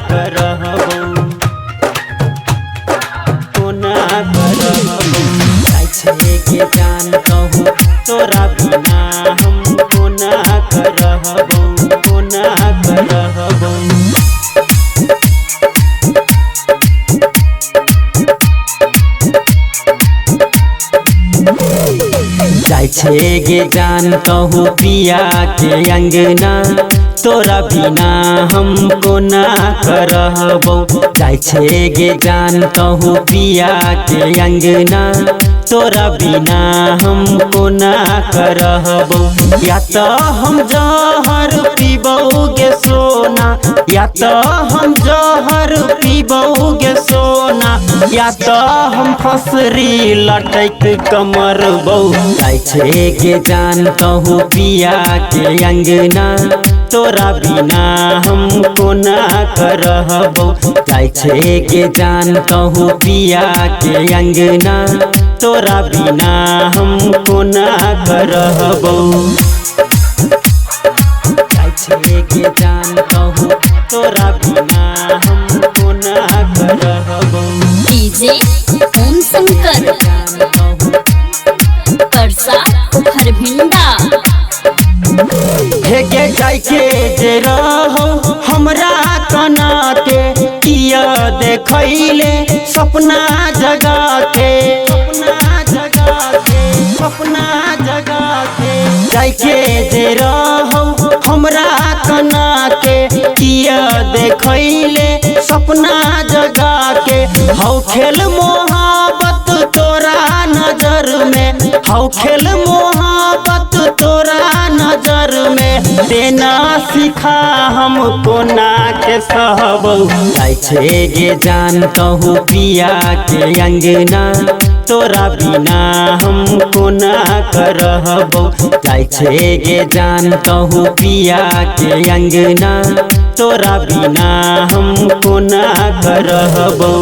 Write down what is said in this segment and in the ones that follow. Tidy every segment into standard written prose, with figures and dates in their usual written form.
करहबो कोना करहबो जाय छे के जान कहू तोरा बिना हम कोना करहबो कोना करहबो। जाय छे गे जान कहू पिया के अंगना तोरा बिना हम कोना करहबो जाय छे गे जान कहू पिया के अंगना तोरा बिना हम कोना करहबो। या तो हम जहर पीबौ गे सोना या तो हम जहर पीबौ गे सोना या तो हम फसरी लटक कमर बौ जाय छे गे जान कहू पिया के अंगना तोरा बिना हम कोना करहबो जाय छे गे जान कहू पिया के अंगना तोरा बिना हम कोना करहबो जाय छे गे जान कहू तोरा बिना हम कोना करहबो। डीजे ओम शंकर परसा हरभिंडा। हे गे जाय के जे रहो हमरा कना के किया देखैले सपना जगा के सपना जगा के जाय के जे रहो हमरा कना के किया देखैले सपना जगा के हौ खेल मोहब्बत तोरा नजर में हौ खेल मोहब्बत तोरा नजर में देना सिखा हम कोना के सहबो जाय छे गे जान कहू पिया के अंगना तोरा बिना हम कोना करहबो जाय छे गे जान कहू पिया के अंगना तोरा बिना हम कोना करहबो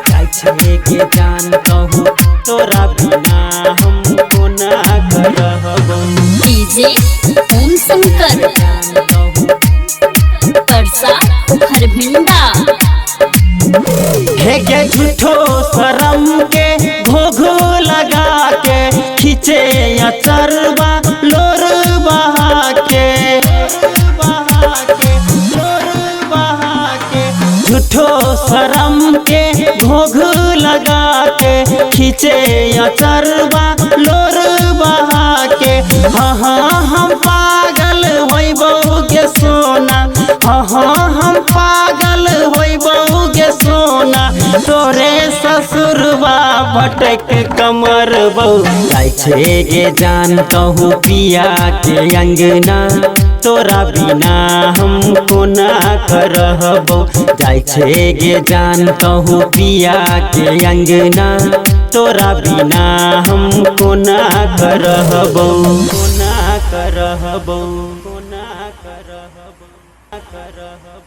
जाय छे गे जान कहू तोरा बिना हम कोना करहबो। डीजे ओम शंकर परसा हरभिंडा। हे गे झूठो शरम के घोघो लगा के खींचे अचरवा लोर बहा के झूठो शरम के घोघ लगा के खींचे अचरवा लोर बहा के। हाँ हम पागल होइबौ गे सोना हाँ हम पागल होइबौ गे सोना तोरे ससुरवा भटक कमर बौ जाय छे गे जान कहू पिया के अंगना तोरा बिना हम कोना करहबो जाय छे गे जान कहू पिया के अंगना तोरा बिना हम कोना करहबो कोना करहबो कोना करहबो।